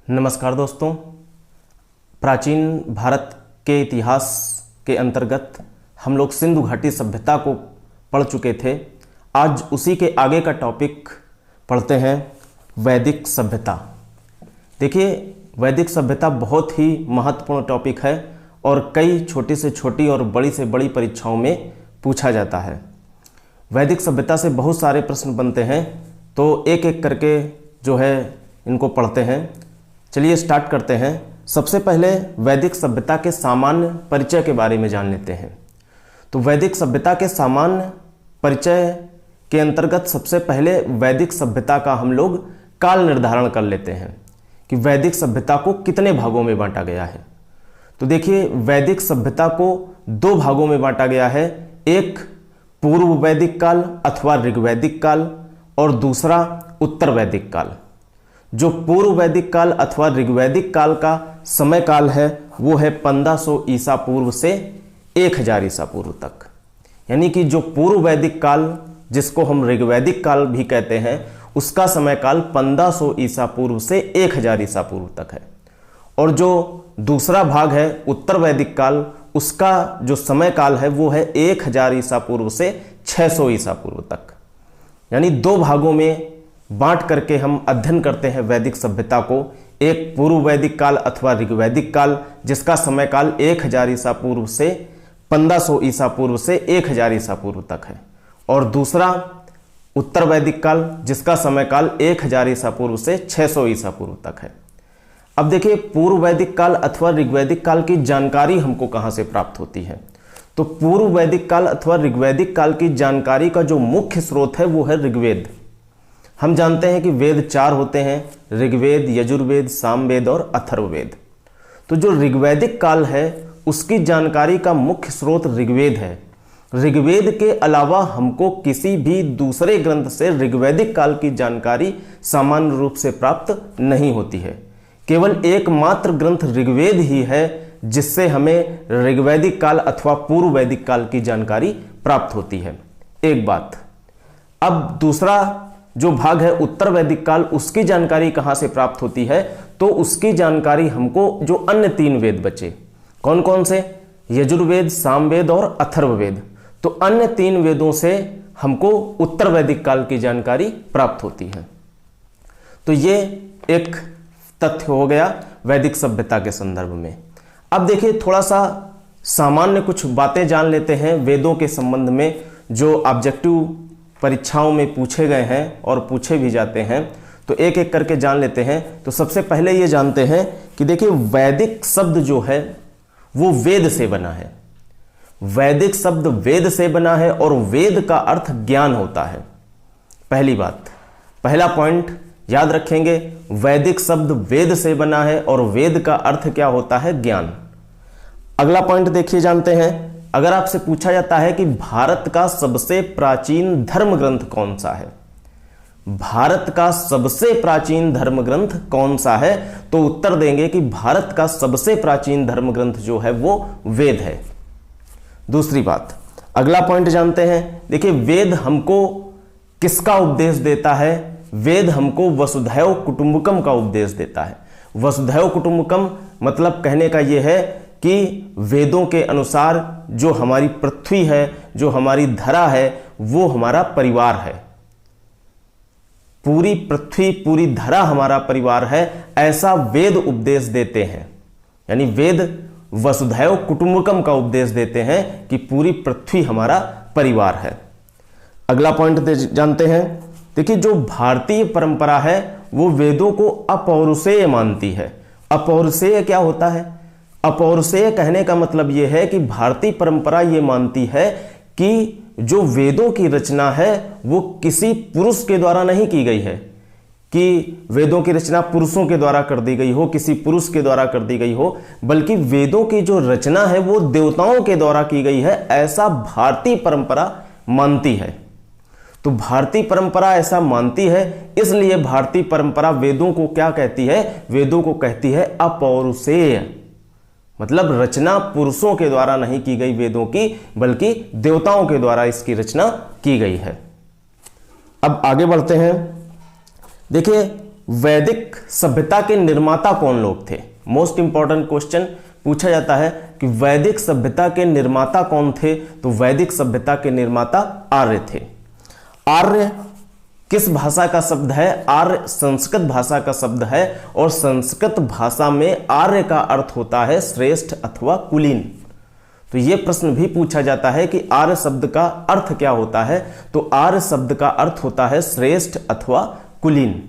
नमस्कार दोस्तों। प्राचीन भारत के इतिहास के अंतर्गत हम लोग सिंधु घाटी सभ्यता को पढ़ चुके थे। आज उसी के आगे का टॉपिक पढ़ते हैं, वैदिक सभ्यता। देखिए, वैदिक सभ्यता बहुत ही महत्वपूर्ण टॉपिक है और कई छोटी से छोटी और बड़ी से बड़ी परीक्षाओं में पूछा जाता है। वैदिक सभ्यता से बहुत सारे प्रश्न बनते हैं, तो एक एक करके जो है इनको पढ़ते हैं। चलिए स्टार्ट करते हैं। सबसे पहले वैदिक सभ्यता के सामान्य परिचय के बारे में जान लेते हैं। तो वैदिक सभ्यता के सामान्य परिचय के अंतर्गत सबसे पहले वैदिक सभ्यता का हम लोग काल निर्धारण कर लेते हैं कि वैदिक सभ्यता को कितने भागों में बांटा गया है। तो देखिए, वैदिक सभ्यता को दो भागों में बांटा गया है। एक पूर्व वैदिक काल अथवा ऋग्वैदिक काल और दूसरा उत्तर वैदिक काल। जो पूर्व वैदिक काल अथवा ऋग्वैदिक काल का समय काल है वो है 1500 ईसा पूर्व से 1000 ईसा पूर्व तक। यानी कि जो पूर्व वैदिक काल, जिसको हम ऋग्वैदिक काल भी कहते हैं, उसका समय काल 1500 ईसा पूर्व से 1000 ईसा पूर्व तक है। और जो दूसरा भाग है उत्तर वैदिक काल, उसका जो समय काल है वो है 1000 ईसा पूर्व से 600 ईसा पूर्व तक। यानी दो भागों में बांट करके हम अध्ययन करते हैं वैदिक सभ्यता को। एक पूर्व वैदिक काल अथवा ऋग्वैदिक काल, जिसका समय काल 1000 ईसा पूर्व से 1500 ईसा पूर्व से 1000 ईसा पूर्व तक है, और दूसरा उत्तर वैदिक काल, जिसका समय काल 1000 ईसा पूर्व से 600 ईसा पूर्व तक है। अब देखिए, पूर्व वैदिक काल अथवा ऋग्वैदिक काल की जानकारी हमको कहाँ से प्राप्त होती है। तो पूर्व वैदिक काल अथवा ऋग्वैदिक काल की जानकारी का जो मुख्य स्रोत है वो है ऋग्वेद। हम जानते हैं कि वेद 4 होते हैं, ऋग्वेद, यजुर्वेद, सामवेद और अथर्ववेद। तो जो ऋग्वैदिक काल है उसकी जानकारी का मुख्य स्रोत ऋग्वेद है। ऋग्वेद के अलावा हमको किसी भी दूसरे ग्रंथ से ऋग्वैदिक काल की जानकारी सामान्य रूप से प्राप्त नहीं होती है। केवल एकमात्र ग्रंथ ऋग्वेद ही है जिससे हमें ऋग्वैदिक काल अथवा पूर्व वैदिक काल की जानकारी प्राप्त होती है। एक बात। अब दूसरा जो भाग है उत्तर वैदिक काल, उसकी जानकारी कहां से प्राप्त होती है। तो उसकी जानकारी हमको जो अन्य 3 वेद बचे, कौन कौन से, यजुर्वेद, सामवेद और अथर्ववेद, तो अन्य 3 वेदों से हमको उत्तर वैदिक काल की जानकारी प्राप्त होती है। तो ये एक तथ्य हो गया वैदिक सभ्यता के संदर्भ में। अब देखिए, थोड़ा सा सामान्य कुछ बातें जान लेते हैं वेदों के संबंध में, जो ऑब्जेक्टिव परीक्षाओं में पूछे गए हैं और पूछे भी जाते हैं। तो एक एक करके जान लेते हैं। तो सबसे पहले ये जानते हैं कि देखिए, वैदिक शब्द जो है वो वेद से बना है। वैदिक शब्द वेद से बना है और वेद का अर्थ ज्ञान होता है। पहली बात, पहला पॉइंट याद रखेंगे, वैदिक शब्द वेद से बना है और वेद का अर्थ क्या होता है, ज्ञान। अगला पॉइंट देखिए, जानते हैं, अगर आपसे पूछा जाता है कि भारत का सबसे प्राचीन धर्म ग्रंथ कौन सा है, भारत का सबसे प्राचीन धर्म ग्रंथ कौन सा है, तो उत्तर देंगे कि भारत का सबसे प्राचीन धर्म ग्रंथ जो है वो वेद है। दूसरी बात, अगला पॉइंट जानते हैं। देखिए, वेद हमको किसका उपदेश देता है, वेद हमको वसुधैव कुटुंबकम का उपदेश देता है। वसुधैव कुटुंबकम मतलब कहने का यह है कि वेदों के अनुसार जो हमारी पृथ्वी है, जो हमारी धरा है, वो हमारा परिवार है। पूरी पृथ्वी, पूरी धरा हमारा परिवार है, ऐसा वेद उपदेश देते हैं। यानी वेद वसुधैव कुटुंबकम का उपदेश देते हैं कि पूरी पृथ्वी हमारा परिवार है। अगला पॉइंट जानते हैं। देखिए, जो भारतीय परंपरा है वो वेदों को अपौरुषेय मानती है। अपौरुषेय क्या होता है? अपौरुषेय कहने का मतलब यह है कि भारतीय परंपरा यह मानती है कि जो वेदों की रचना है वो किसी पुरुष के द्वारा नहीं की गई है, कि वेदों की रचना पुरुषों के द्वारा कर दी गई हो, किसी पुरुष के द्वारा कर दी गई हो, बल्कि वेदों की जो रचना है वो देवताओं के द्वारा की गई है, ऐसा भारतीय परंपरा मानती है। तो भारतीय परंपरा ऐसा मानती है, इसलिए भारतीय परंपरा वेदों को क्या कहती है, वेदों को कहती है अपौरुषेय। मतलब रचना पुरुषों के द्वारा नहीं की गई वेदों की, बल्कि देवताओं के द्वारा इसकी रचना की गई है। अब आगे बढ़ते हैं। देखिए, वैदिक सभ्यता के निर्माता कौन लोग थे? मोस्ट इंपॉर्टेंट क्वेश्चन पूछा जाता है कि वैदिक सभ्यता के निर्माता कौन थे? तो वैदिक सभ्यता के निर्माता आर्य थे। आर्य किस भाषा का शब्द है? आर्य संस्कृत भाषा का शब्द है और संस्कृत भाषा में आर्य का अर्थ होता है श्रेष्ठ अथवा कुलीन। तो यह प्रश्न भी पूछा जाता है कि आर्य शब्द का अर्थ क्या होता है? तो आर्य शब्द का अर्थ होता है श्रेष्ठ अथवा कुलीन,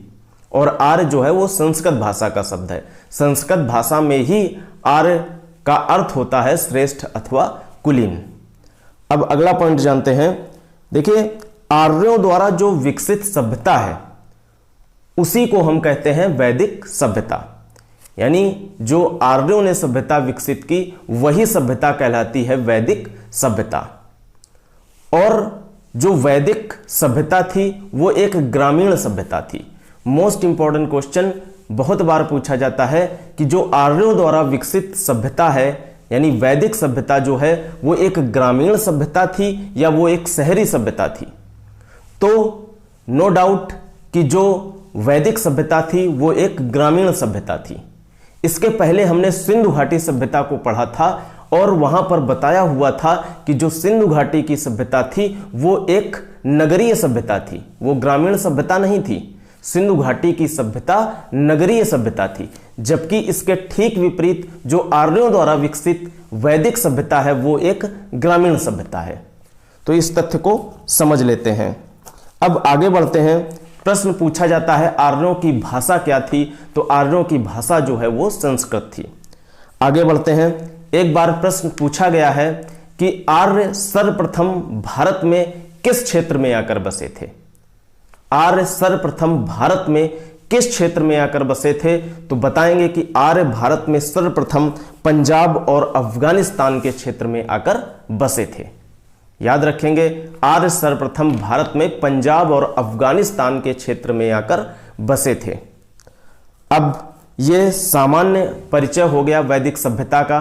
और आर्य जो है वो संस्कृत भाषा का शब्द है। संस्कृत भाषा में ही आर्य का अर्थ होता है श्रेष्ठ अथवा कुलीन। अब अगला पॉइंट जानते हैं। देखिए, आर्यों द्वारा जो विकसित सभ्यता है उसी को हम कहते हैं वैदिक सभ्यता। यानी जो आर्यों ने सभ्यता विकसित की वही सभ्यता कहलाती है वैदिक सभ्यता। और जो वैदिक सभ्यता थी वो एक ग्रामीण सभ्यता थी। मोस्ट इंपॉर्टेंट क्वेश्चन बहुत बार पूछा जाता है कि जो आर्यों द्वारा विकसित सभ्यता है यानी वैदिक सभ्यता जो है वो एक ग्रामीण सभ्यता थी या वो एक शहरी सभ्यता थी? तो नो डाउट कि जो वैदिक सभ्यता थी वो एक ग्रामीण सभ्यता थी। इसके पहले हमने सिंधु घाटी सभ्यता को पढ़ा था और वहां पर बताया हुआ था कि जो सिंधु घाटी की सभ्यता थी वो एक नगरीय सभ्यता थी, वो ग्रामीण सभ्यता नहीं थी। सिंधु घाटी की सभ्यता नगरीय सभ्यता थी, जबकि इसके ठीक विपरीत जो आर्यों द्वारा विकसित वैदिक सभ्यता है वो एक ग्रामीण सभ्यता है। तो इस तथ्य को समझ लेते हैं। अब आगे बढ़ते हैं। प्रश्न पूछा जाता है आर्यों की भाषा क्या थी? तो आर्यों की भाषा जो है वो संस्कृत थी। आगे बढ़ते हैं। एक बार प्रश्न पूछा गया है कि आर्य सर्वप्रथम भारत में किस क्षेत्र में आकर बसे थे? आर्य सर्वप्रथम भारत में किस क्षेत्र में आकर बसे थे? तो बताएंगे कि आर्य भारत में सर्वप्रथम पंजाब और अफगानिस्तान के क्षेत्र में आकर बसे थे। याद रखेंगे, आर्य सर्वप्रथम भारत में पंजाब और अफगानिस्तान के क्षेत्र में आकर बसे थे। अब यह सामान्य परिचय हो गया वैदिक सभ्यता का।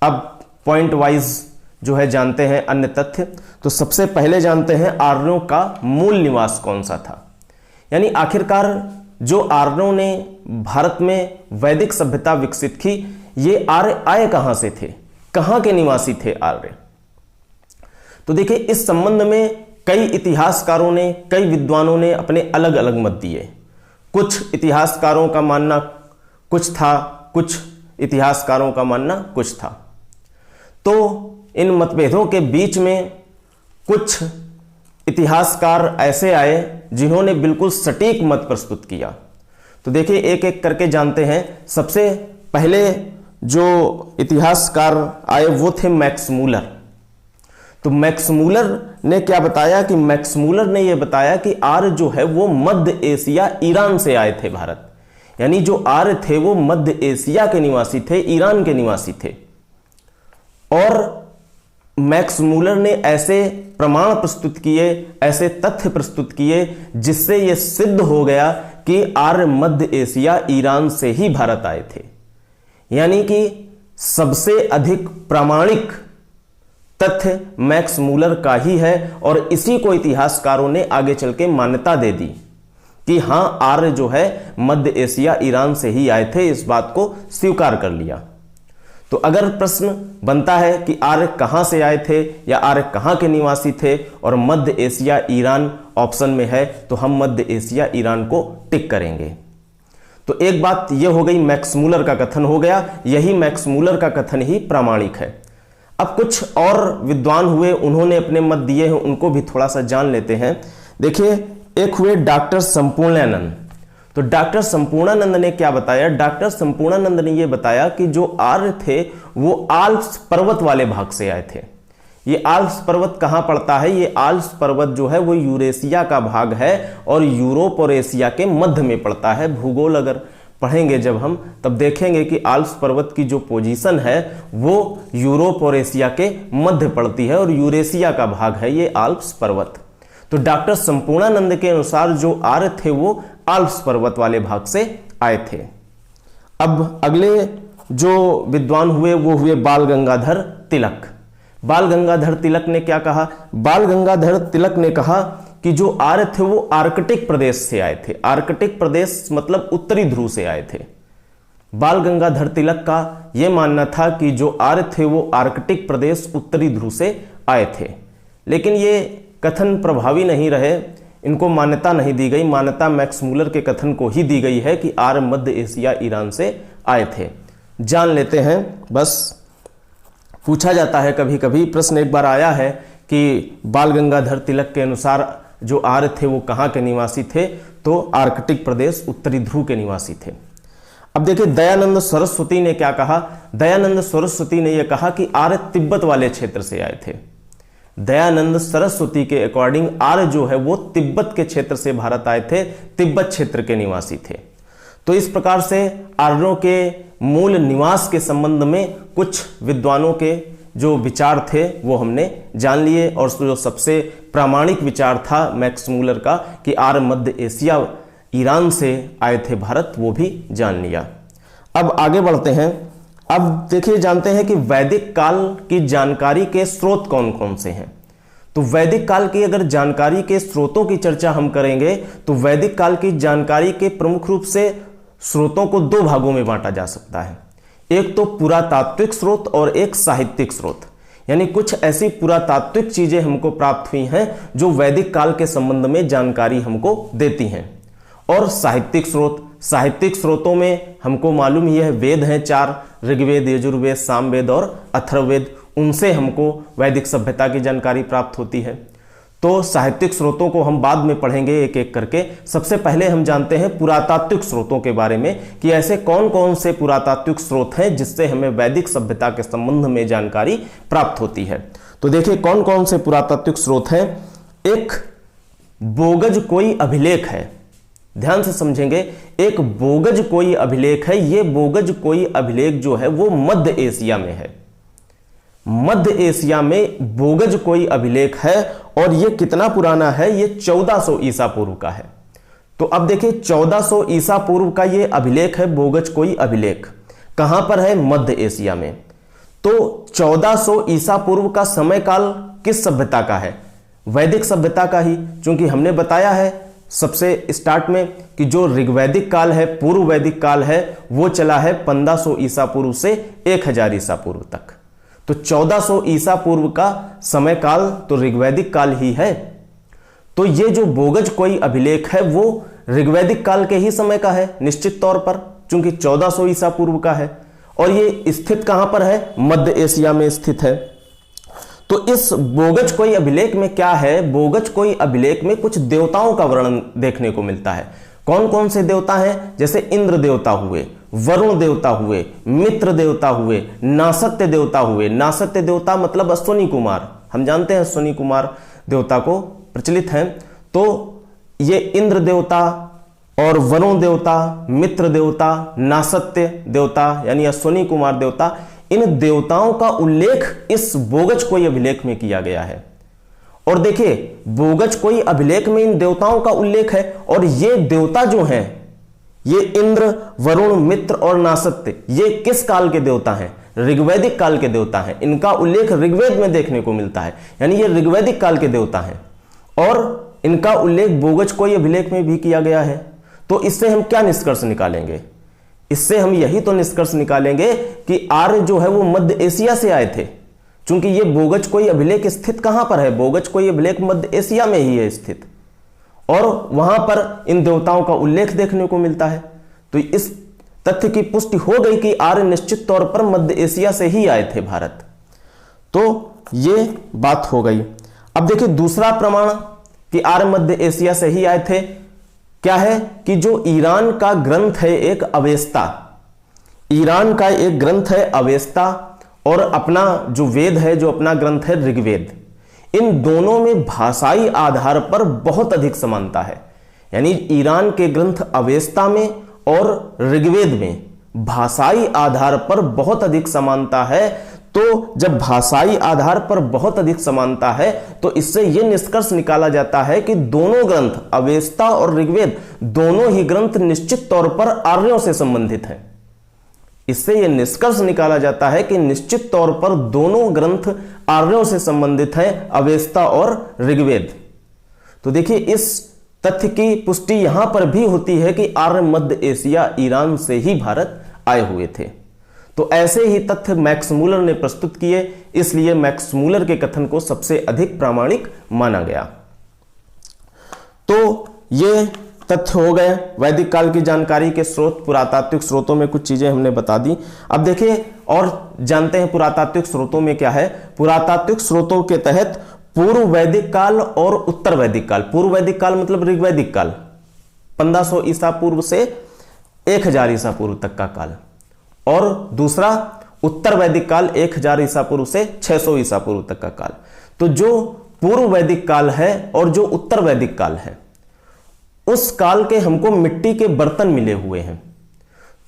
अब पॉइंट वाइज जो है जानते हैं अन्य तथ्य। तो सबसे पहले जानते हैं आर्यों का मूल निवास कौन सा था। यानी आखिरकार जो आर्यों ने भारत में वैदिक सभ्यता विकसित की, ये आर्य आए कहां से थे, कहां के निवासी थे आर्य? तो देखिए, इस संबंध में कई इतिहासकारों ने, कई विद्वानों ने अपने अलग अलग मत दिए। कुछ इतिहासकारों का मानना कुछ था, कुछ इतिहासकारों का मानना कुछ था। तो इन मतभेदों के बीच में कुछ इतिहासकार ऐसे आए जिन्होंने बिल्कुल सटीक मत प्रस्तुत किया। तो देखिए, एक एक करके जानते हैं। सबसे पहले जो इतिहासकार आए वो थे मैक्स मूलर। तो मैक्स मूलर ने क्या बताया कि मैक्स मूलर ने यह बताया कि आर्य जो है वो मध्य एशिया ईरान से आए थे भारत। यानी जो आर्य थे वो मध्य एशिया के निवासी थे, ईरान के निवासी थे। और मैक्स मूलर ने ऐसे प्रमाण प्रस्तुत किए, ऐसे तथ्य प्रस्तुत किए जिससे यह सिद्ध हो गया कि आर्य मध्य एशिया ईरान से ही भारत आए थे। यानी कि सबसे अधिक प्रामाणिक तथ्य मैक्स मूलर का ही है और इसी को इतिहासकारों ने आगे चल के मान्यता दे दी कि हां, आर्य जो है मध्य एशिया ईरान से ही आए थे। इस बात को स्वीकार कर लिया। तो अगर प्रश्न बनता है कि आर्य कहां से आए थे या आर्य कहां के निवासी थे और मध्य एशिया ईरान ऑप्शन में है, तो हम मध्य एशिया ईरान को टिक करेंगे। तो एक बात यह हो गई, मैक्स मूलर का कथन हो गया, यही मैक्स मूलर का कथन ही प्रामाणिक है। अब कुछ और विद्वान हुए, उन्होंने अपने मत दिए हैं, उनको भी थोड़ा सा जान लेते हैं। देखिए, एक हुए डॉक्टर संपूर्णानंद। तो डॉक्टर संपूर्णानंद ने क्या बताया? डॉक्टर संपूर्णानंद ने यह बताया कि जो आर्य थे वो आल्प्स पर्वत वाले भाग से आए थे। ये आल्प्स पर्वत कहां पड़ता है? ये आल्प्स पर्वत जो है वो यूरेशिया का भाग है और यूरोप और एशिया के मध्य में पड़ता है। भूगोल अगर पढ़ेंगे जब हम, तब देखेंगे कि आल्प्स पर्वत की जो पोजीशन है वो यूरोप और एशिया के मध्य पड़ती है और यूरेशिया का भाग है ये आल्प्स पर्वत। तो डॉक्टर संपूर्णानंद के अनुसार जो आर्य थे वो आल्प्स पर्वत वाले भाग से आए थे। अब अगले जो विद्वान हुए वो हुए बाल गंगाधर तिलक। बाल गंगाधर तिलक ने क्या कहा? बाल गंगाधर तिलक ने कहा कि जो आर्य थे वो आर्कटिक प्रदेश से आए थे। आर्कटिक प्रदेश मतलब उत्तरी ध्रुव से आए थे। बाल गंगाधर तिलक का यह मानना था कि जो आर्य थे वो आर्कटिक प्रदेश उत्तरी ध्रुव से आए थे, लेकिन ये कथन प्रभावी नहीं रहे, इनको मान्यता नहीं दी गई। मान्यता मैक्स मूलर के कथन को ही दी गई है कि आर्य मध्य एशिया ईरान से आए थे। जान लेते हैं, बस पूछा जाता है कभी कभी, प्रश्न एक बार आया है कि बाल गंगाधर तिलक के अनुसार जो आर्य थे वो कहाँ के निवासी थे, तो आर्कटिक प्रदेश उत्तरी ध्रुव के निवासी थे। अब देखिए दयानंद सरस्वती ने क्या कहा। दयानंद सरस्वती ने यह कहा कि आर्य तिब्बत वाले क्षेत्र से आए थे। दयानंद सरस्वती के अकॉर्डिंग आर्य जो है वो तिब्बत के क्षेत्र से भारत आए थे, तिब्बत क्षेत्र के निवासी थे। तो इस प्रकार से आर्यों के मूल निवास के संबंध में कुछ विद्वानों के जो विचार थे वो हमने जान लिए, और जो सबसे प्रामाणिक विचार था मैक्स मूलर का कि आर्य मध्य एशिया ईरान से आए थे भारत, वो भी जान लिया। अब आगे बढ़ते हैं। अब देखिए जानते हैं कि वैदिक काल की जानकारी के स्रोत कौन कौन से हैं। तो वैदिक काल की अगर जानकारी के स्रोतों की चर्चा हम करेंगे तो वैदिक काल की जानकारी के प्रमुख रूप से स्रोतों को दो भागों में बांटा जा सकता है। एक तो पुरातात्विक स्रोत और एक साहित्यिक स्रोत। यानी कुछ ऐसी पुरातात्विक चीजें हमको प्राप्त हुई हैं जो वैदिक काल के संबंध में जानकारी हमको देती हैं। और साहित्यिक स्रोत, साहित्यिक स्रोतों में हमको मालूम ही है वेद हैं 4, ऋग्वेद, यजुर्वेद, सामवेद और अथर्ववेद, उनसे हमको वैदिक सभ्यता की जानकारी प्राप्त होती है। तो साहित्यिक स्रोतों को हम बाद में पढ़ेंगे एक एक करके। सबसे पहले हम जानते हैं पुरातात्विक स्रोतों के बारे में कि ऐसे कौन कौन से पुरातात्विक स्रोत हैं जिससे हमें वैदिक सभ्यता के संबंध में जानकारी प्राप्त होती है। तो देखिए कौन कौन से पुरातात्विक स्रोत हैं। एक बोगज कोई अभिलेख है, ध्यान से समझेंगे। एक बोगज कोई अभिलेख है। यह बोगज कोई अभिलेख जो है वो मध्य एशिया में है। मध्य एशिया में बोगज कोई अभिलेख है और यह कितना पुराना है, यह 1400 ईसा पूर्व का है। तो अब देखिए 1400 ईसा पूर्व का यह अभिलेख है, बोगज कोई अभिलेख कहां पर है, मध्य एशिया में। तो 1400 ईसा पूर्व का समय काल किस सभ्यता का है, वैदिक सभ्यता का ही। क्योंकि हमने बताया है सबसे स्टार्ट में कि जो ऋग्वैदिक काल है, पूर्व वैदिक काल है, वो चला है 1500 ईसा पूर्व से 1000 ईसा पूर्व तक। तो 1400 ईसा पूर्व का समय काल तो ऋग्वैदिक काल ही है। तो ये जो बोगज कोई अभिलेख है वो ऋग्वैदिक काल के ही समय का है निश्चित तौर पर, क्योंकि 1400 ईसा पूर्व का है। और ये स्थित कहां पर है, मध्य एशिया में स्थित है। तो इस बोगज कोई अभिलेख में क्या है, बोगज कोई अभिलेख में कुछ देवताओं का वर्णन देखने को मिलता है। कौन कौन से देवता हैं, जैसे इंद्र देवता हुए, वरुण देवता हुए, मित्र देवता हुए, नासत्य देवता हुए। नासत्य देवता मतलब अश्वनी कुमार, हम जानते हैं अश्वनी कुमार देवता को प्रचलित हैं। तो ये इंद्र देवता और वरुण देवता, मित्र देवता, नासत्य देवता यानी अश्वनी कुमार देवता, इन देवताओं का उल्लेख इस बोगज कोई अभिलेख में किया गया है। और देखिए बोगज कोई अभिलेख में इन देवताओं का उल्लेख है, और ये देवता जो हैं, ये इंद्र, वरुण, मित्र और नासत्य, ये किस काल के देवता हैं, ऋग्वैदिक काल के देवता हैं। इनका उल्लेख ऋग्वेद में देखने को मिलता है, यानी ये ऋग्वैदिक काल के देवता हैं, और इनका उल्लेख बोगज कोई अभिलेख में भी किया गया है। तो इससे हम क्या निष्कर्ष निकालेंगे, इससे हम यही तो निष्कर्ष निकालेंगे कि आर्य जो है वो मध्य एशिया से आए थे। चूंकि ये बोगज कोई अभिलेख स्थित कहां पर है, बोगज कोई अभिलेख मध्य एशिया में ही है स्थित, और वहां पर इन देवताओं का उल्लेख देखने को मिलता है। तो इस तथ्य की पुष्टि हो गई कि आर्य निश्चित तौर पर मध्य एशिया से ही आए थे भारत। तो ये बात हो गई। अब देखिए दूसरा प्रमाण कि आर्य मध्य एशिया से ही आए थे क्या है, कि जो ईरान का ग्रंथ है एक अवेस्ता, ईरान का एक ग्रंथ है अवेस्ता, और अपना जो वेद है, जो अपना ग्रंथ है ऋग्वेद, इन दोनों में भाषाई आधार पर बहुत अधिक समानता है। यानी ईरान के ग्रंथ अवेस्ता में और ऋग्वेद में भाषाई आधार पर बहुत अधिक समानता है। तो जब भाषाई आधार पर बहुत अधिक समानता है तो इससे यह निष्कर्ष निकाला जाता है कि दोनों ग्रंथ अवेस्ता और ऋग्वेद, दोनों ही ग्रंथ निश्चित तौर पर आर्यों से संबंधित हैं। इससे यह निष्कर्ष निकाला जाता है कि निश्चित तौर पर दोनों ग्रंथ आर्यों से संबंधित हैं, अवेस्ता और ऋग्वेद। तो देखिए इस तथ्य की पुष्टि यहां पर भी होती है कि आर्य मध्य एशिया ईरान से ही भारत आए हुए थे। तो ऐसे ही तथ्य मैक्समूलर ने प्रस्तुत किए, इसलिए मैक्समूलर के कथन को सबसे अधिक प्रामाणिक माना गया। तो ये तथ्य हो गए वैदिक काल की जानकारी के स्रोत। पुरातात्विक स्रोतों में कुछ चीजें हमने बता दी। अब देखिए और जानते हैं पुरातात्विक स्रोतों में क्या है। पुरातात्विक स्रोतों के तहत पूर्व वैदिक काल और उत्तर वैदिक काल। पूर्व वैदिक काल मतलब ऋग्वैदिक काल, 1500 ईसा पूर्व से 1000 ईसा पूर्व तक का काल, और दूसरा उत्तर वैदिक काल 1000 ईसा पूर्व से 600 ईसा पूर्व तक का काल। तो जो पूर्व वैदिक काल है और जो उत्तर वैदिक काल है, उस काल के हमको मिट्टी के बर्तन मिले हुए हैं।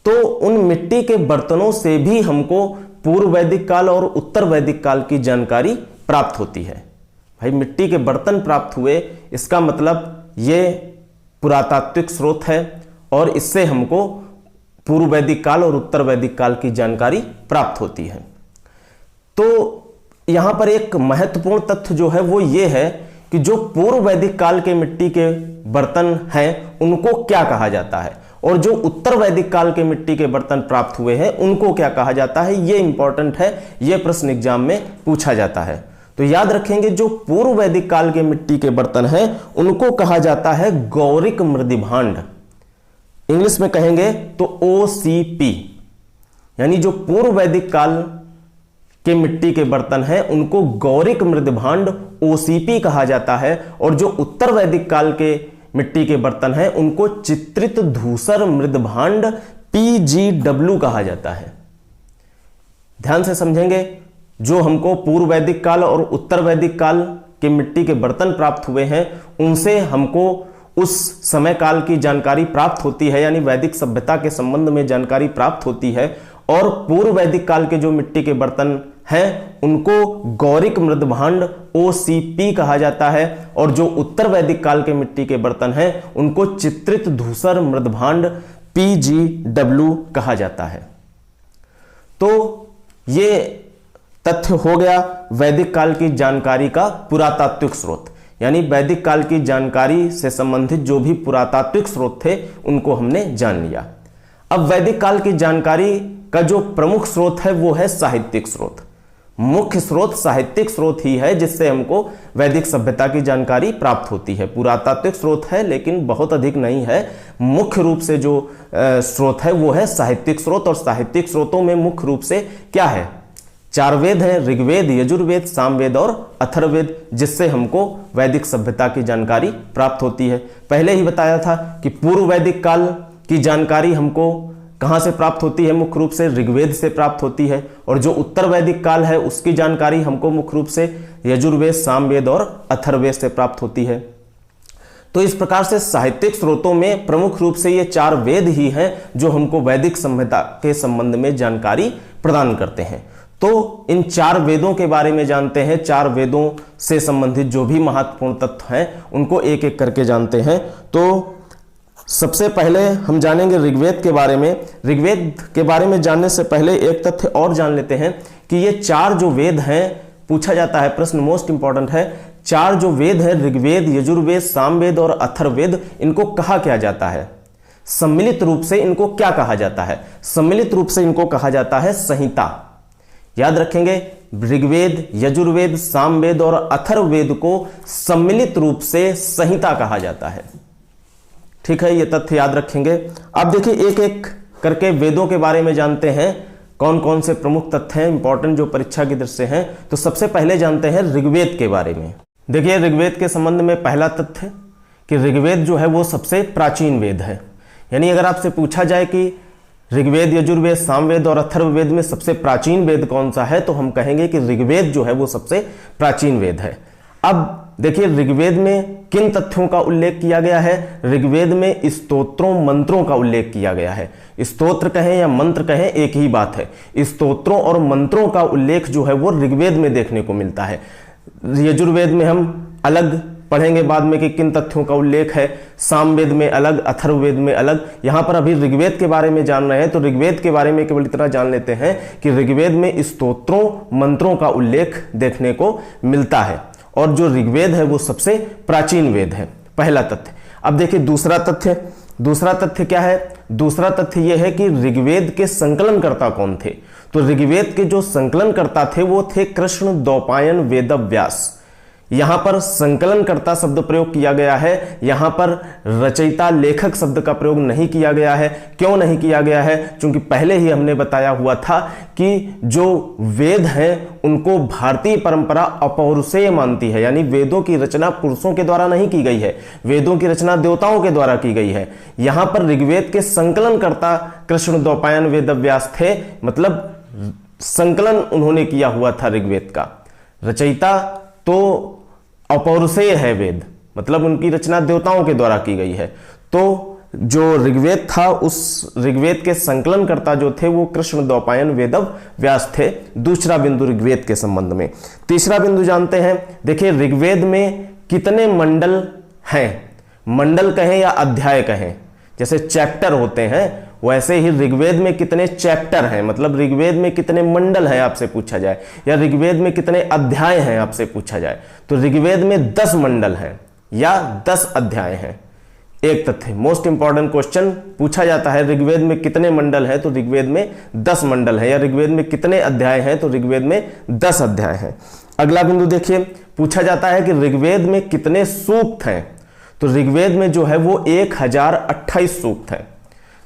तो उन मिट्टी के बर्तनों से भी हमको पूर्व वैदिक काल और उत्तर वैदिक काल की जानकारी प्राप्त होती है। भाई मिट्टी के बर्तन प्राप्त हुए, इसका मतलब ये पुरातात्विक स्रोत है और इससे हमको पूर्व वैदिक काल और उत्तर वैदिक काल की जानकारी प्राप्त होती है। तो यहां पर एक महत्वपूर्ण तथ्य जो है वो ये है कि जो पूर्व वैदिक काल के मिट्टी के बर्तन हैं उनको क्या कहा जाता है, और जो उत्तर वैदिक काल के मिट्टी के बर्तन प्राप्त हुए हैं उनको क्या कहा जाता है। ये इंपॉर्टेंट है, ये प्रश्न एग्जाम में पूछा जाता है। तो याद रखेंगे जो पूर्व वैदिक काल के मिट्टी के बर्तन हैं उनको कहा जाता है गौरिक मृदिभांड। इंग्लिश में कहेंगे तो OCP, यानी जो पूर्व वैदिक काल के मिट्टी के बर्तन हैं उनको गौरिक मृदभांड OCP कहा जाता है, और जो उत्तर वैदिक काल के मिट्टी के बर्तन हैं उनको चित्रित धूसर मृदभांड PGW कहा जाता है। ध्यान से समझेंगे, जो हमको पूर्व वैदिक काल और उत्तर वैदिक काल के मिट्टी के बर्तन प्राप्त हुए हैं उनसे हमको उस समय काल की जानकारी प्राप्त होती है, यानी वैदिक सभ्यता के संबंध में जानकारी प्राप्त होती है। और पूर्व वैदिक काल के जो मिट्टी के बर्तन हैं उनको गौरिक मृदभांड OCP कहा जाता है, और जो उत्तर वैदिक काल के मिट्टी के बर्तन हैं उनको चित्रित धूसर मृदभांड PGW कहा जाता है। तो ये तथ्य हो गया वैदिक काल की जानकारी का पुरातात्विक स्रोत, यानी वैदिक काल की जानकारी से संबंधित जो भी पुरातात्विक स्रोत थे उनको हमने जान लिया। अब वैदिक काल की जानकारी का जो प्रमुख स्रोत है वो है साहित्यिक स्रोत। मुख्य स्रोत साहित्यिक स्रोत ही है जिससे हमको वैदिक सभ्यता की जानकारी प्राप्त होती है। पुरातात्विक स्रोत है लेकिन बहुत अधिक नहीं है। मुख्य रूप से जो स्रोत है वो है साहित्यिक स्रोत, और साहित्यिक स्रोतों में मुख्य रूप से क्या है, 4 वेद हैं, ऋग्वेद, यजुर्वेद, सामवेद और अथर्ववेद, जिससे हमको वैदिक सभ्यता की जानकारी प्राप्त होती है। पहले ही बताया था कि पूर्व वैदिक काल की जानकारी हमको कहां से प्राप्त होती है, मुख्य रूप से ऋग्वेद से प्राप्त होती है, और जो उत्तर वैदिक काल है उसकी जानकारी हमको मुख्य रूप से यजुर्वेद, सामवेद और अथर्ववेद से प्राप्त होती है। तो इस प्रकार से साहित्यिक स्रोतों में प्रमुख रूप से ये 4 वेद ही हैं जो हमको वैदिक सभ्यता के संबंध में जानकारी प्रदान करते हैं। तो इन 4 वेदों के बारे में जानते हैं। 4 वेदों से संबंधित जो भी महत्वपूर्ण तत्व हैं उनको एक एक करके जानते हैं। तो सबसे पहले हम जानेंगे ऋग्वेद के बारे में। ऋग्वेद के बारे में जानने से पहले एक तथ्य और जान लेते हैं कि ये 4 जो वेद हैं, पूछा जाता है प्रश्न, मोस्ट इंपॉर्टेंट है, 4 जो वेद हैं ऋग्वेद, यजुर्वेद, सामवेद और अथर्ववेद, इनको कहा क्या जाता है, सम्मिलित रूप से इनको क्या कहा जाता है? सम्मिलित रूप से इनको कहा जाता है संहिता। याद रखेंगे, ऋग्वेद, यजुर्वेद, सामवेद और अथर्ववेद को सम्मिलित रूप से संहिता कहा जाता है। ठीक है, ये तथ्य याद रखेंगे। अब देखिए एक एक करके वेदों के बारे में जानते हैं, कौन कौन से प्रमुख तथ्य हैं इंपॉर्टेंट जो परीक्षा की दृष्टि से हैं। तो सबसे पहले जानते हैं ऋग्वेद के बारे में। देखिए ऋग्वेद के संबंध में पहला तथ्य कि ऋग्वेद जो है वो सबसे प्राचीन वेद है। यानी अगर आपसे पूछा जाए कि ऋग्वेद, यजुर्वेद, सामवेद और अथर्ववेद में सबसे प्राचीन वेद कौन सा है, तो हम कहेंगे कि ऋग्वेद जो है वो सबसे प्राचीन वेद है। अब देखिए ऋग्वेद में किन तथ्यों का उल्लेख किया गया है? ऋग्वेद में स्तोत्रों, मंत्रों का उल्लेख किया गया है। स्तोत्र कहें या मंत्र कहें एक ही बात है। स्तोत्रों और मंत्रों का उल्लेख जो है वो ऋग्वेद में देखने को मिलता है। यजुर्वेद में हम अलग पढ़ेंगे बाद में कि किन तथ्यों का उल्लेख है, सामवेद में अलग, अथर्ववेद में अलग। यहां पर अभी ऋग्वेद के बारे में जान रहे हैं, तो ऋग्वेद के बारे में केवल इतना जान लेते हैं कि ऋग्वेद में स्तोत्रों, मंत्रों का उल्लेख देखने को मिलता है। और जो ऋग्वेद है वो सबसे प्राचीन वेद है, पहला तथ्य। अब देखिए दूसरा तथ्य क्या है? दूसरा तथ्य यह है कि ऋग्वेद के संकलनकर्ता कौन थे? तो ऋग्वेद के जो संकलनकर्ता थे वो थे कृष्ण द्वैपायन वेदव्यास। यहां पर संकलनकर्ता शब्द प्रयोग किया गया है, यहां पर रचयिता लेखक शब्द का प्रयोग नहीं किया गया है। क्यों नहीं किया गया है? क्योंकि पहले ही हमने बताया हुआ था कि जो वेद हैं उनको भारतीय परंपरा अपौरुषेय मानती है, यानी वेदों की रचना पुरुषों के द्वारा नहीं की गई है, वेदों की रचना देवताओं के द्वारा की गई है। यहां पर ऋग्वेद के संकलनकर्ता कृष्ण द्वैपायन वेदव्यास थे, मतलब संकलन उन्होंने किया हुआ था ऋग्वेद का। रचयिता तो अपौरुषेय है वेद, मतलब उनकी रचना देवताओं के द्वारा की गई है। तो जो ऋग्वेद था उस ऋग्वेद के संकलनकर्ता जो थे वो कृष्ण द्वैपायन वेदव्यास थे। दूसरा बिंदु ऋग्वेद के संबंध में। तीसरा बिंदु जानते हैं, देखिए ऋग्वेद में कितने मंडल हैं? मंडल कहें या अध्याय कहें, जैसे चैप्टर होते हैं वैसे ही ऋग्वेद में कितने चैप्टर हैं, मतलब ऋग्वेद में कितने मंडल हैं आपसे पूछा जाए, या ऋग्वेद में कितने अध्याय हैं आपसे पूछा जाए, तो ऋग्वेद में 10 मंडल हैं या 10 अध्याय हैं। एक तथ्य, मोस्ट इंपॉर्टेंट क्वेश्चन पूछा जाता है, ऋग्वेद में कितने मंडल हैं? तो ऋग्वेद में 10 मंडल है। या ऋग्वेद में कितने अध्याय हैं? तो ऋग्वेद में 10 अध्याय हैं। अगला बिंदु देखिए, पूछा जाता है कि ऋग्वेद में कितने सूक्त हैं? तो ऋग्वेद में जो है वो 1028 सूक्त हैं।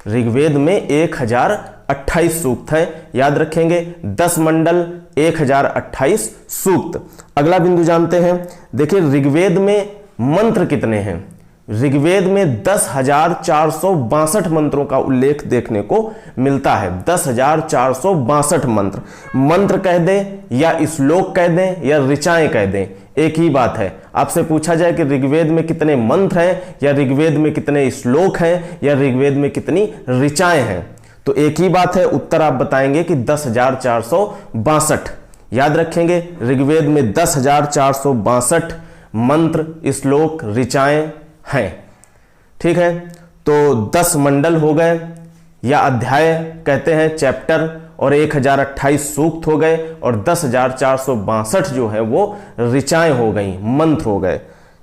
ऋग्वेद में 1028 सूक्त है, याद रखेंगे 10 मंडल 1028 सूक्त। अगला बिंदु जानते हैं, देखिए ऋग्वेद में मंत्र कितने हैं? ऋग्वेद में 10,462 मंत्रों का उल्लेख देखने को मिलता है। 10,462 मंत्र, मंत्र कह दें या श्लोक कह दें या ऋचाएं कह दें, एक ही बात है। आपसे पूछा जाए कि ऋग्वेद में कितने मंत्र हैं या ऋग्वेद में कितने श्लोक हैं या ऋग्वेद में कितनी ऋचाएं हैं, तो एक ही बात है, उत्तर आप बताएंगे कि 10,462। याद रखेंगे ऋग्वेद में 10,462 मंत्र, श्लोक, ऋचाएं हैं। ठीक है, तो 10 मंडल हो गए या अध्याय कहते हैं, चैप्टर, और 1028 सूक्त हो गए, और 10,462 जो है वो ऋचाएं हो गई, मंत्र हो गए,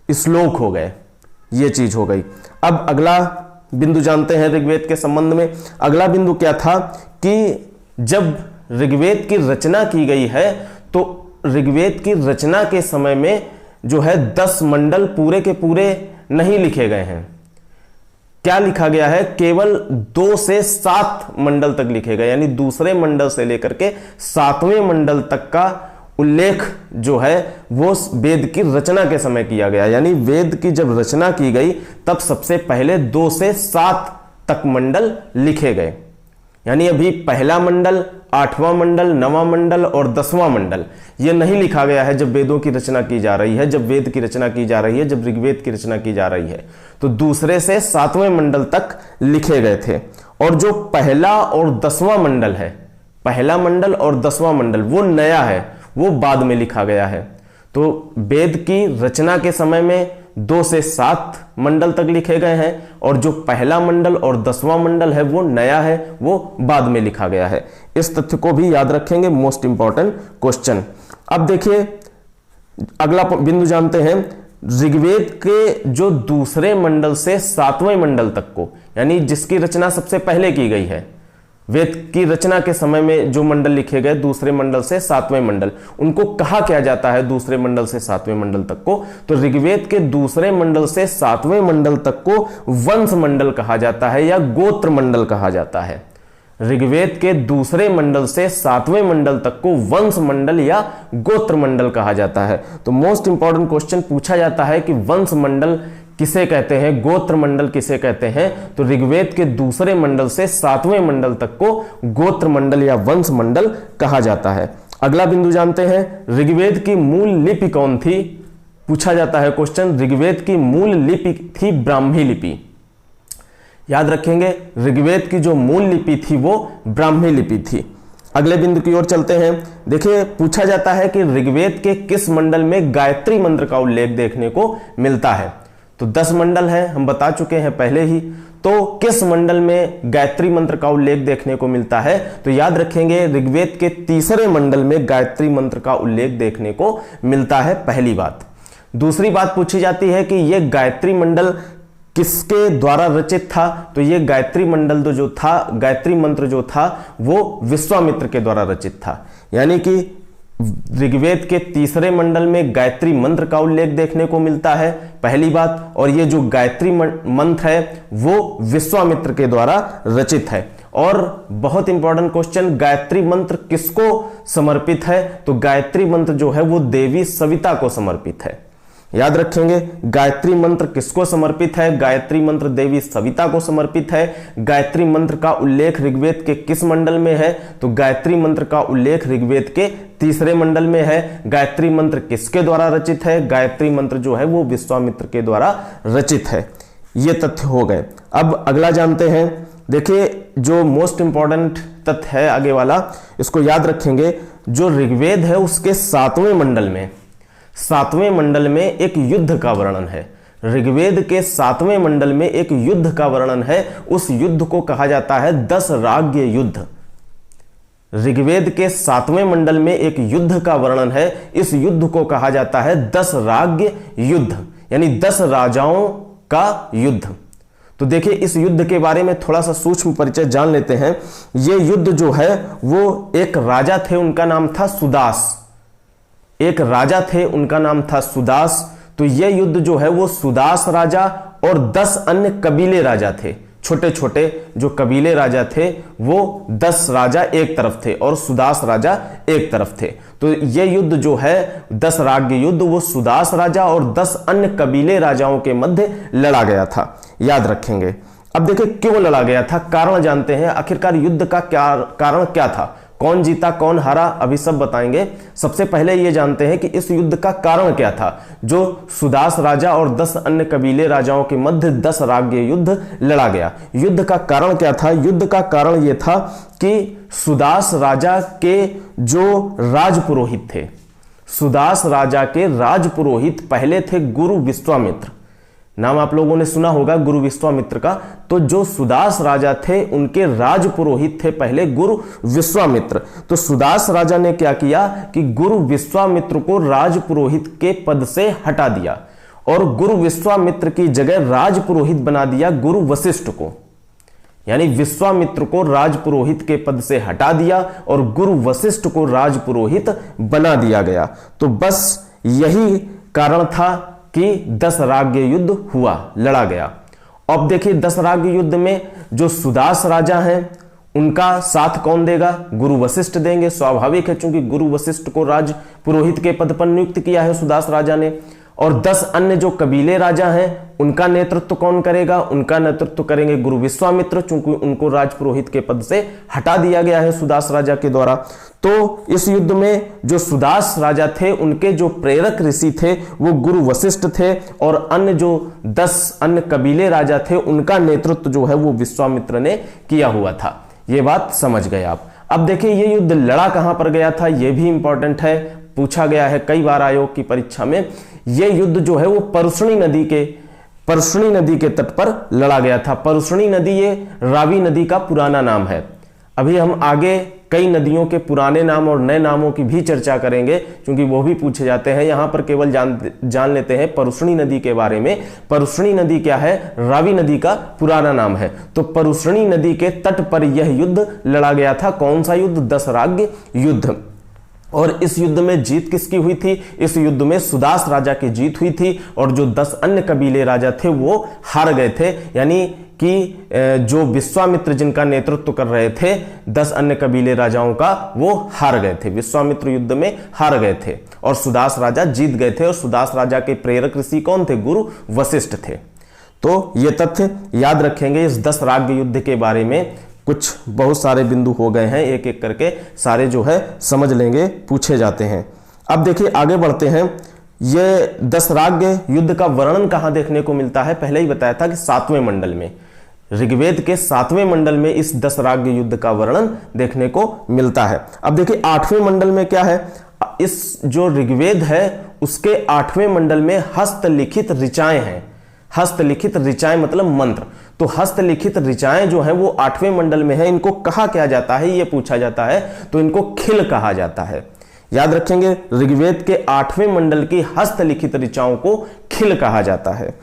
श्लोक हो गए, ये चीज हो गई। अब अगला बिंदु जानते हैं ऋग्वेद के संबंध में। अगला बिंदु क्या था कि जब ऋग्वेद की रचना की गई है तो ऋग्वेद की रचना के समय में जो है 10 मंडल पूरे के पूरे नहीं लिखे गए हैं। क्या लिखा गया है? केवल 2 से 7 मंडल तक लिखे गए, यानी दूसरे मंडल से लेकर के 7वें मंडल तक का उल्लेख जो है वो वेद की रचना के समय किया गया। यानी वेद की जब रचना की गई तब सबसे पहले 2 से 7 तक मंडल लिखे गए। यानी अभी पहला मंडल, 8वां मंडल, 9वां मंडल और 10वां मंडल ये नहीं लिखा गया है जब वेदों की रचना की जा रही है, जब वेद की रचना की जा रही है, जब ऋग्वेद की रचना की जा रही है, तो दूसरे से 7वें मंडल तक लिखे गए थे। और जो पहला और 10वां मंडल है, पहला मंडल और 10वां मंडल वो नया है, वो बाद में लिखा गया है। तो वेद की रचना के समय में 2 से 7 मंडल तक लिखे गए हैं, और जो पहला मंडल और 10वां मंडल है वो नया है, वो बाद में लिखा गया है। इस तथ्य को भी याद रखेंगे, मोस्ट इंपॉर्टेंट क्वेश्चन। अब देखिए अगला बिंदु जानते हैं, ऋग्वेद के जो दूसरे मंडल से 7वें मंडल तक को, यानी जिसकी रचना सबसे पहले की गई है, वेद की रचना के समय में जो मंडल लिखे गए दूसरे मंडल से 7वें मंडल, उनको कहा क्या जाता है? दूसरे मंडल से 7वें मंडल तक को, तो ऋग्वेद के दूसरे मंडल से 7वें मंडल तक को वंश मंडल कहा जाता है या गोत्र मंडल कहा जाता है। ऋग्वेद के दूसरे मंडल से 7वें मंडल तक को वंश मंडल या गोत्र मंडल कहा जाता है। तो मोस्ट इंपॉर्टेंट क्वेश्चन पूछा जाता है कि वंश मंडल किसे कहते हैं, गोत्र मंडल किसे कहते हैं? तो ऋग्वेद के दूसरे मंडल से 7वें मंडल तक को गोत्र मंडल या वंश मंडल कहा जाता है। अगला बिंदु जानते हैं, ऋग्वेद की मूल लिपि कौन थी? पूछा जाता है क्वेश्चन, ऋग्वेद की मूल लिपि थी ब्राह्मी लिपि। याद रखेंगे ऋग्वेद की जो मूल लिपि थी वो ब्राह्मी लिपि थी। अगले बिंदु की ओर चलते हैं। देखिए पूछा जाता है कि ऋग्वेद के किस मंडल में गायत्री मंत्र का उल्लेख देखने को मिलता है? तो 10 मंडल है, हम बता चुके हैं पहले ही। तो किस मंडल में गायत्री मंत्र का उल्लेख देखने को मिलता है? तो याद रखेंगे ऋग्वेद के तीसरे मंडल में गायत्री मंत्र का उल्लेख देखने को मिलता है, पहली बात। दूसरी बात पूछी जाती है कि यह गायत्री मंडल किसके द्वारा रचित था, तो ये गायत्री मंडल तो जो था, गायत्री मंत्र जो था वो विश्वामित्र के द्वारा रचित था। यानी कि ऋग्वेद के तीसरे मंडल में गायत्री मंत्र का उल्लेख देखने को मिलता है, पहली बात। और ये जो गायत्री मंत्र है वो विश्वामित्र के द्वारा रचित है। और बहुत इंपॉर्टेंट क्वेश्चन, गायत्री मंत्र किसको समर्पित है, तो गायत्री मंत्र जो है वो देवी सविता को समर्पित है। याद रखेंगे, गायत्री मंत्र किसको समर्पित है, गायत्री मंत्र देवी सविता को समर्पित है। गायत्री मंत्र का उल्लेख ऋग्वेद के किस मंडल में है, तो गायत्री मंत्र का उल्लेख ऋग्वेद के तीसरे मंडल में है। गायत्री मंत्र किसके द्वारा रचित है, गायत्री मंत्र जो है वो विश्वामित्र के द्वारा रचित है। ये तथ्य हो गए। अब अगला जानते हैं। देखिए, जो मोस्ट इंपॉर्टेंट तथ्य है आगे वाला, इसको याद रखेंगे। जो ऋग्वेद है उसके सातवें मंडल में एक युद्ध का वर्णन है। ऋग्वेद के सातवें मंडल में एक युद्ध का वर्णन है। उस युद्ध को कहा जाता है 10 राज्य युद्ध। ऋग्वेद के सातवें मंडल में एक युद्ध का वर्णन है। इस युद्ध को कहा जाता है 10 राज्य युद्ध, यानी 10 राजाओं का युद्ध। तो देखिए, इस युद्ध के बारे में थोड़ा सा सूक्ष्म परिचय जान लेते हैं। यह युद्ध जो है वो एक राजा थे, उनका नाम था सुदास। एक राजा थे, उनका नाम था सुदास। तो यह युद्ध जो है वो सुदास राजा और 10 अन्य कबीले राजा थे। छोटे छोटे जो कबीले राजा थे वो 10 राजा एक तरफ थे और सुदास राजा एक तरफ थे। तो यह युद्ध जो है 10 राज्य युद्ध, वो सुदास राजा और 10 अन्य कबीले राजाओं के मध्य लड़ा गया था। याद रखेंगे। अब देखिए, क्यों लड़ा गया था, कारण जानते हैं। आखिरकार युद्ध का कारण क्या था, कौन जीता कौन हारा, अभी सब बताएंगे। सबसे पहले ये जानते हैं कि इस युद्ध का कारण क्या था। जो सुदास राजा और 10 अन्य कबीले राजाओं के मध्य 10 राज्य युद्ध लड़ा गया, युद्ध का कारण क्या था। युद्ध का कारण यह था कि सुदास राजा के जो राजपुरोहित थे, सुदास राजा के राजपुरोहित पहले थे गुरु विश्वामित्र। नाम आप लोगों ने सुना होगा गुरु विश्वामित्र का। तो जो सुदास राजा थे उनके राजपुरोहित थे पहले गुरु विश्वामित्र। तो सुदास राजा ने क्या किया कि गुरु विश्वामित्र को राजपुरोहित के पद से हटा दिया और गुरु विश्वामित्र की जगह राजपुरोहित बना दिया गुरु वशिष्ठ को। यानी विश्वामित्र को राजपुरोहित के पद से हटा दिया और गुरु वशिष्ठ को राजपुरोहित बना दिया गया। तो बस यही कारण था कि 10 राज्य युद्ध हुआ, लड़ा गया। अब देखिए, 10 राज्य युद्ध में जो सुदास राजा हैं उनका साथ कौन देगा, गुरु वशिष्ठ देंगे। स्वाभाविक है, चूंकि गुरु वशिष्ठ को राज पुरोहित के पद पर नियुक्त किया है सुदास राजा ने। और 10 अन्य जो कबीले राजा हैं उनका नेतृत्व कौन करेगा, उनका नेतृत्व करेंगे गुरु विश्वामित्र, चूंकि उनको राजपुरोहित के पद से हटा दिया गया है सुदास राजा के द्वारा। तो इस युद्ध में जो सुदास राजा थे उनके जो प्रेरक ऋषि थे वो गुरु वशिष्ठ थे और अन्य जो 10 अन्य कबीले राजा थे उनका नेतृत्व जो है वो विश्वामित्र ने किया हुआ था। ये बात समझ गए आप। अब देखिए, ये युद्ध लड़ा कहां पर गया था, ये भी इंपॉर्टेंट है, पूछा गया है कई बार आयोग की परीक्षा में। यह युद्ध जो है वो परसुणी नदी के तट पर लड़ा गया था। परसुणी नदी ये रावी नदी का पुराना नाम है। अभी हम आगे कई नदियों के पुराने नाम और नए नामों की भी चर्चा करेंगे, क्योंकि वो भी पूछे जाते हैं। यहां पर केवल जान लेते हैं परसुणी नदी के बारे में। परसुणी नदी क्या है, रावी नदी का पुराना नाम है। तो परसुणी नदी के तट पर यह युद्ध लड़ा गया था। कौन सा युद्ध, 10 राज्य युद्ध। और इस युद्ध में जीत किसकी हुई थी, इस युद्ध में सुदास राजा की जीत हुई थी और जो 10 अन्य कबीले राजा थे वो हार गए थे। यानी कि जो विश्वामित्र जिनका नेतृत्व कर रहे थे 10 अन्य कबीले राजाओं का, वो हार गए थे, विश्वामित्र युद्ध में हार गए थे और सुदास राजा जीत गए थे। और सुदास राजा के प्रेरक ऋषि कौन थे, गुरु वशिष्ठ थे। तो ये तथ्य याद रखेंगे। इस 10 राज्य युद्ध के बारे में कुछ बहुत सारे बिंदु हो गए हैं, एक एक करके सारे जो है समझ लेंगे, पूछे जाते हैं। अब देखिए, आगे बढ़ते हैं। ये 10 राज्य युद्ध का वर्णन कहां देखने को मिलता है, पहले ही बताया था कि 7वें मंडल में, ऋग्वेद के 7वें मंडल में इस 10 राज्य युद्ध का वर्णन देखने को मिलता है। अब देखिए, 8वें मंडल में क्या है, इस जो ऋग्वेद है उसके 8वें मंडल में हस्तलिखित ऋचाएं हैं। हस्तलिखित ऋचाएं मतलब मंत्र। तो हस्तलिखित ऋचाएं जो है वो 8वें मंडल में है। इनको कहा क्या जाता है, ये पूछा जाता है, तो इनको खिल कहा जाता है। याद रखेंगे, ऋग्वेद के 8वें मंडल की हस्तलिखित ऋचाओं को खिल कहा जाता है।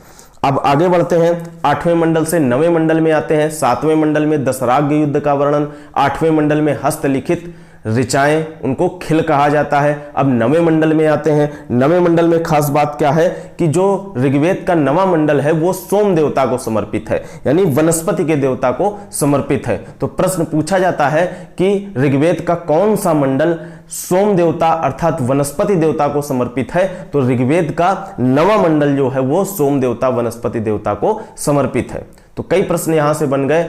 अब आगे बढ़ते हैं, 8वें मंडल से 9वें मंडल में आते हैं। 7वें मंडल में दशराग्य युद्ध का वर्णन, 8वें मंडल में हस्तलिखित ऋचाएं, उनको खिल कहा जाता है। अब 9वें मंडल में आते हैं। 9वें मंडल में खास बात क्या है कि जो ऋग्वेद का 9वां मंडल है वो सोम देवता को समर्पित है, यानी वनस्पति के देवता को समर्पित है। तो प्रश्न पूछा जाता है कि ऋग्वेद का कौन सा मंडल सोम देवता अर्थात वनस्पति देवता को समर्पित है? तो ऋग्वेद का 9वां मंडल जो है वो सोम देवता वनस्पति देवता को समर्पित है। तो कई प्रश्न यहां से बन गए।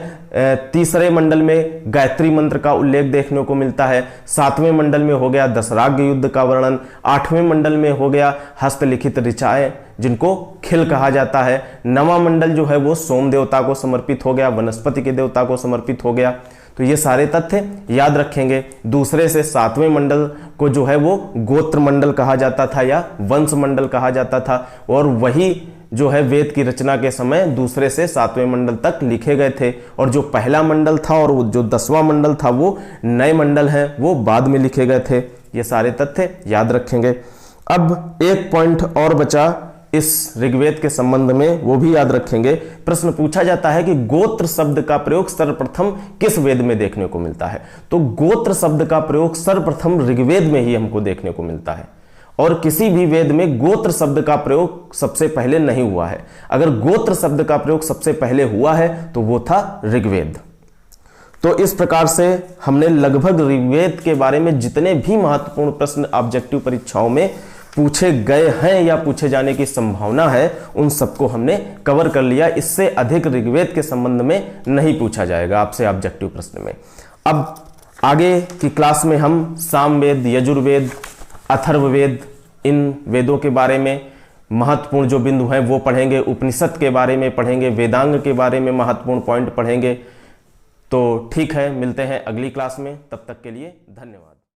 तीसरे मंडल में गायत्री मंत्र का उल्लेख देखने को मिलता है। 7वें मंडल में हो गया दशराग्य युद्ध का वर्णन। 8वें मंडल में हो गया हस्तलिखित ऋचाएं जिनको खिल कहा जाता है। 9वां मंडल जो है वो सोम देवता को समर्पित हो गया, वनस्पति के देवता को समर्पित हो गया। तो ये सारे तथ्य याद रखेंगे। दूसरे से 7वें मंडल को जो है वो गोत्र मंडल कहा जाता था या वंश मंडल कहा जाता था, और वही जो है वेद की रचना के समय दूसरे से 7वें मंडल तक लिखे गए थे, और जो पहला मंडल था और जो 10वां मंडल था वो नए मंडल हैं, वो बाद में लिखे गए थे। ये सारे तथ्य याद रखेंगे। अब एक पॉइंट और बचा इस ऋग्वेद के संबंध में, वो भी याद रखेंगे। प्रश्न पूछा जाता है कि गोत्र शब्द का प्रयोग सर्वप्रथम किस वेद में देखने को मिलता है? तो गोत्र शब्द का प्रयोग सर्वप्रथम ऋग्वेद में ही हमको देखने को मिलता है, और किसी भी वेद में गोत्र शब्द का प्रयोग सबसे पहले नहीं हुआ है। अगर गोत्र शब्द का प्रयोग सबसे पहले हुआ है तो वो था ऋग्वेद। तो इस प्रकार से हमने लगभग ऋग्वेद के बारे में जितने भी महत्वपूर्ण प्रश्न ऑब्जेक्टिव परीक्षाओं में पूछे गए हैं या पूछे जाने की संभावना है, उन सबको हमने कवर कर लिया। इससे अधिक ऋग्वेद के संबंध में नहीं पूछा जाएगा आपसे ऑब्जेक्टिव प्रश्न में। अब आगे की क्लास में हम सामवेद, यजुर्वेद, अथर्ववेद, इन वेदों के बारे में महत्वपूर्ण जो बिंदु हैं वो पढ़ेंगे। उपनिषद के बारे में पढ़ेंगे, वेदांग के बारे में महत्वपूर्ण पॉइंट पढ़ेंगे। तो ठीक है, मिलते हैं अगली क्लास में। तब तक के लिए धन्यवाद।